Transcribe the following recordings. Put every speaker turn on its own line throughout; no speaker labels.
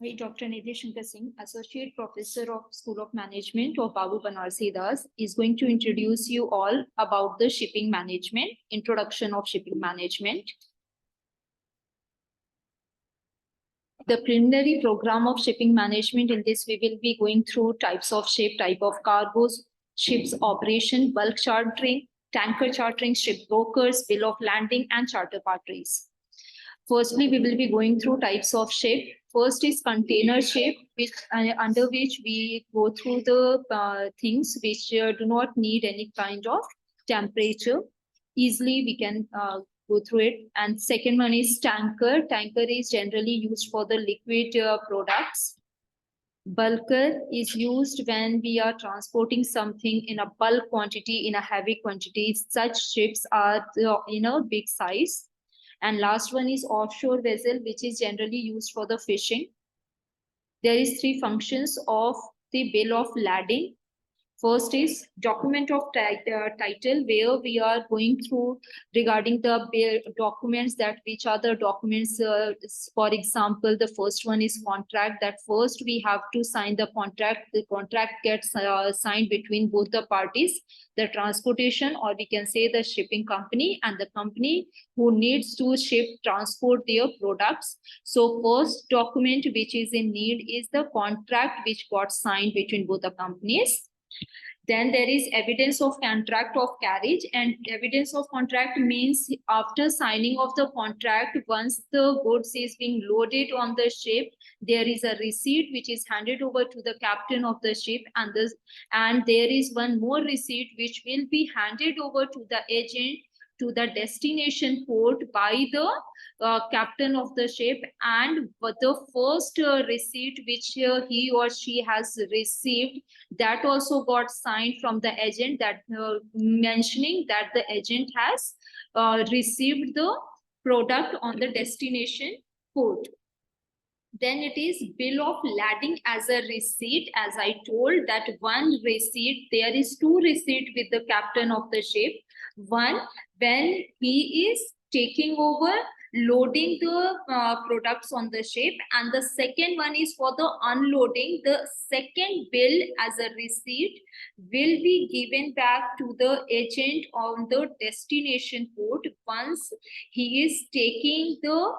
I, Dr. Nidhi Shankar Singh, Associate Professor of School of Management of Babu Banarsi Das, is going to introduce you all about the shipping management, introduction of shipping management. The preliminary program of shipping management, in this we will be going through types of ship, type of cargoes, ships operation, bulk chartering, tanker chartering, ship brokers, bill of landing, and charter parties. Firstly, we will be going through types of ship. First is container ship, which under which we go through the things which do not need any kind of temperature. Easily we can go through it. And second one is tanker. Tanker is generally used for the liquid products. Bulker is used when we are transporting something in a bulk quantity, in a heavy quantity. Such ships are in a big size. And last one is offshore vessel, which is generally used for the fishing. There is three functions of the bill of lading. First is document of title, where we are going through regarding the documents, that which are the documents. For example, the first one is contract, that first we have to sign the contract. The contract gets signed between both the parties, the transportation, or we can say the shipping company, and the company who needs to transport their products. So first document which is in need is the contract which got signed between both the companies. Then there is evidence of contract of carriage, and evidence of contract means after signing of the contract, once the goods is being loaded on the ship, there is a receipt which is handed over to the captain of the ship, and there is one more receipt which will be handed over to the agent to the destination port by the captain of the ship. And the first receipt which he or she has received, that also got signed from the agent, that mentioning that the agent has received the product on the destination port. Then it is bill of lading as a receipt. As I told, that one receipt, there is two receipt with the captain of the ship. One, when he is taking over loading the products on the ship, and the second one is for the unloading. The second bill as a receipt will be given back to the agent on the destination port once he is taking the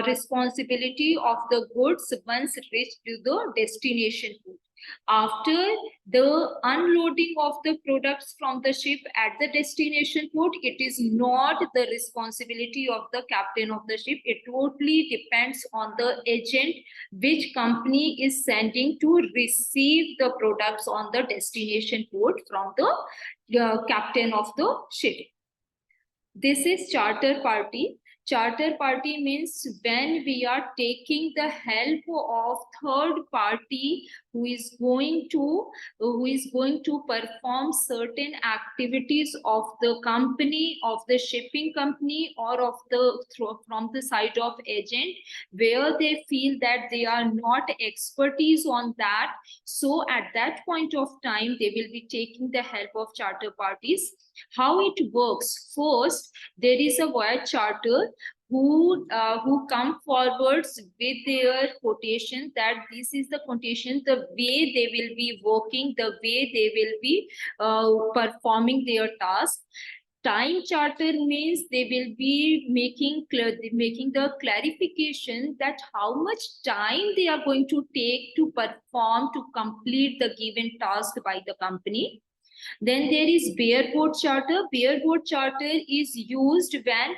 responsibility of the goods once reached to the destination port. After the unloading of the products from the ship at the destination port, it is not the responsibility of the captain of the ship. It totally depends on the agent which company is sending to receive the products on the destination port from the captain of the ship. This is charter party. Charter party means when we are taking the help of third party who is going to perform certain activities of the company, of the shipping company, or of the from the side of agent, where they feel that they are not expertise on that. So at that point of time, they will be taking the help of charter parties. How it works? First, there is a voyage charter who come forwards with their quotation, that this is the quotation, the way they will be working, the way they will be performing their task. Time charter means they will be making the clarification that how much time they are going to take to perform, to complete the given task by the company. Then there is bareboat charter. Bareboat charter is used when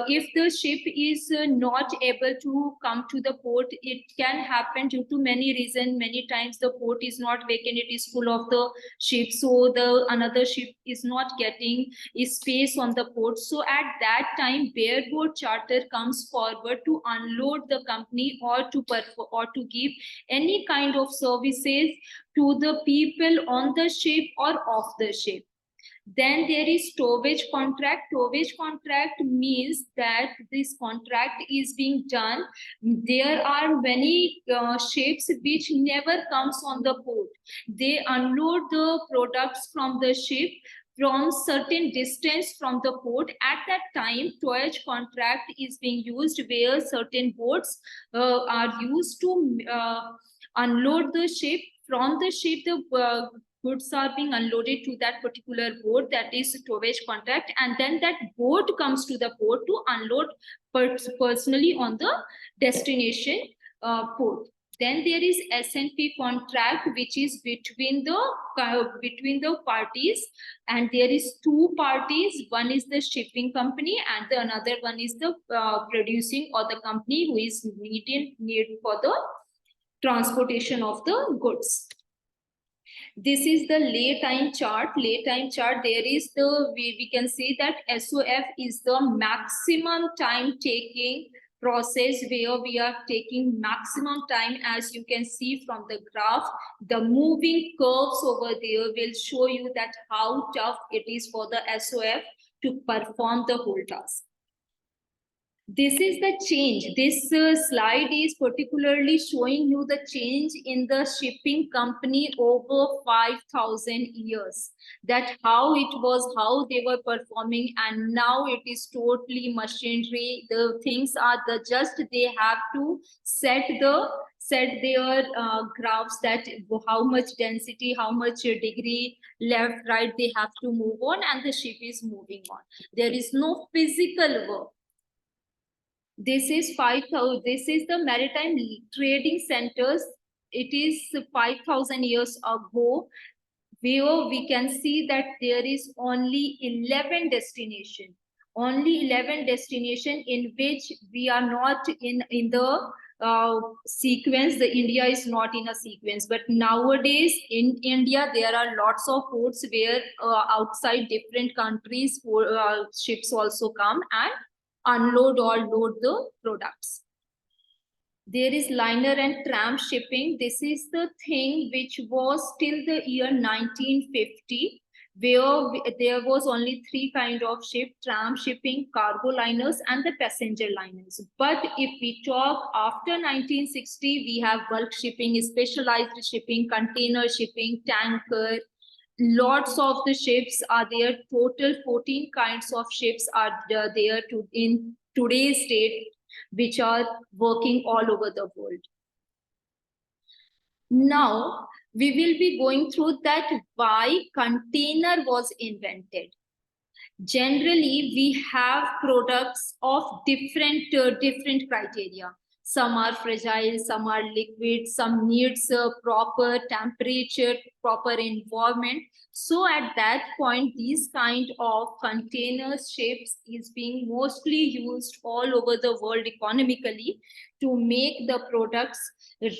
if the ship is not able to come to the port. It can happen due to many reasons. Many times the port is not vacant, it is full of the ship, so the another ship is not getting space on the port. So at that time, bareboat charter comes forward to unload the company, or to give any kind of services to the people on the ship or off the ship. Then there is towage contract. Towage contract means that this contract is being done. There are many ships which never comes on the port. They unload the products from the ship from certain distance from the port. At that time, towage contract is being used where certain boats are used to unload the ship. From the ship, the goods are being unloaded to that particular boat, that is towage contract, and then that boat comes to the port to unload personally on the destination port. Then there is S&P contract, which is between the parties, and there is two parties. One is the shipping company, and the another one is the producing or the company who is need for the transportation of the goods. This is the lay time chart. Lay time chart, there is the, we can see that SOF is the maximum time taking process where we are taking maximum time. As you can see from the graph, the moving curves over there will show you that how tough it is for the SOF to perform the whole task. This is the change. This slide is particularly showing you the change in the shipping company over 5,000 years. That how it was, how they were performing, and now it is totally machinery. The things are just they have to set their graphs, that how much density, how much degree left, right, they have to move on, and the ship is moving on. There is no physical work. This is 5,000. This is the maritime trading centers. It is 5,000 years ago, where we can see that there is only 11 destination. Only 11 destination in which we are not in the sequence. The India is not in a sequence, but nowadays in India there are lots of ports where outside different countries ships also come and unload or load the products. There is liner and tramp shipping. This is the thing which was till the year 1950, where there was only three kind of ship: tramp shipping, cargo liners, and the passenger liners. But if we talk after 1960, we have bulk shipping, specialized shipping, container shipping, tanker. Lots of the ships are there. Total 14 kinds of ships are there in today's date, which are working all over the world. Now we will be going through that why container was invented. Generally, we have products of different criteria. Some are fragile, some are liquid, some needs a proper temperature, proper environment. So at that point, these kind of container ships is being mostly used all over the world economically to make the products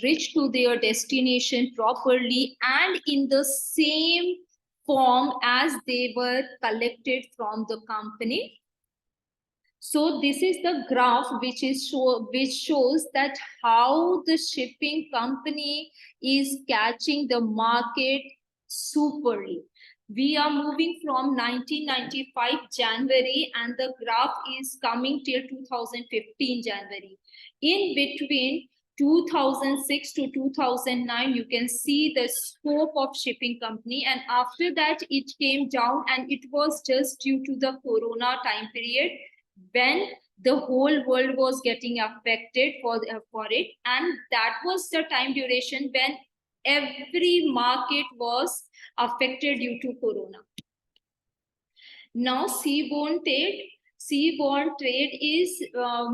reach to their destination properly and in the same form as they were collected from the company. So this is the graph which shows that how the shipping company is catching the market superly. We are moving from 1995 January, and the graph is coming till 2015 January. In between 2006 to 2009, you can see the scope of shipping company, and after that it came down, and it was just due to the Corona time period when the whole world was getting affected for it, and that was the time duration when every market was affected due to Corona. Now seaborne trade is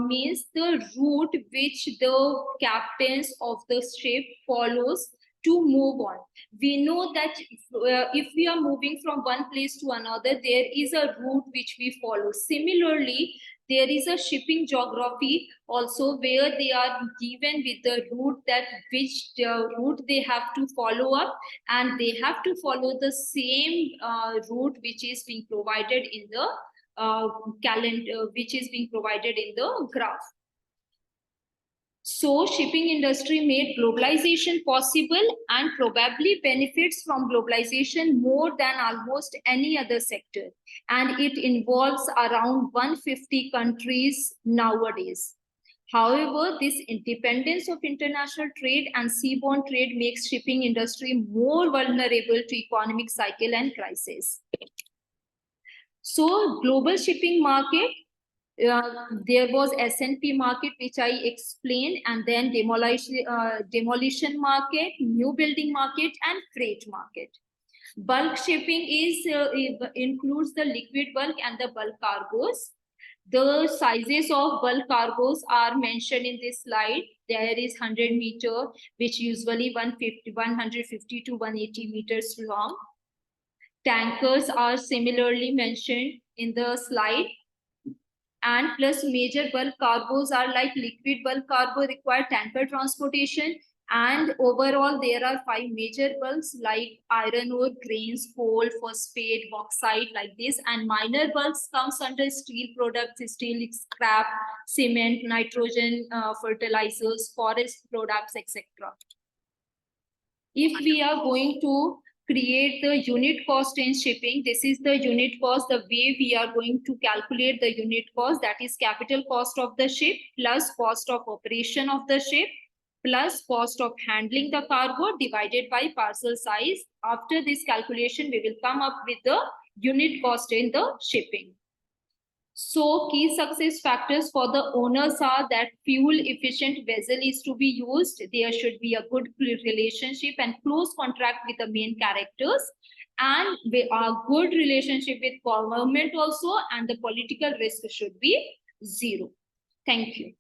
means the route which the captains of the ship follows to move on. We know that if we are moving from one place to another, there is a route which we follow. Similarly, there is a shipping geography also where they are given with the route that which route they have to follow up, and they have to follow the same route which is being provided in the calendar, which is being provided in the graph. So shipping industry made globalization possible and probably benefits from globalization more than almost any other sector. And it involves around 150 countries nowadays. However, this independence of international trade and seaborne trade makes shipping industry more vulnerable to economic cycle and crisis. So global shipping market, there was S&P market, which I explained, and then demolition market, new building market, and freight market. Bulk shipping includes the liquid bulk and the bulk cargoes. The sizes of bulk cargoes are mentioned in this slide. There is 100 meter, which usually 150 to 180 meters long. Tankers are similarly mentioned in the slide. And plus major bulk cargoes are like liquid bulk cargo require tanker transportation. And overall, there are 5 major bulks like iron ore, grains, coal, phosphate, bauxite, like this. And minor bulks comes under steel products, steel scrap, cement, nitrogen, fertilizers, forest products, etc. If we are going to create the unit cost in shipping, this is the unit cost, the way we are going to calculate the unit cost, that is capital cost of the ship plus cost of operation of the ship plus cost of handling the cargo divided by parcel size. After this calculation, we will come up with the unit cost in the shipping. So key success factors for the owners are that fuel efficient vessel is to be used. There should be a good relationship and close contract with the main characters, and a good relationship with government also, and the political risk should be zero. Thank you.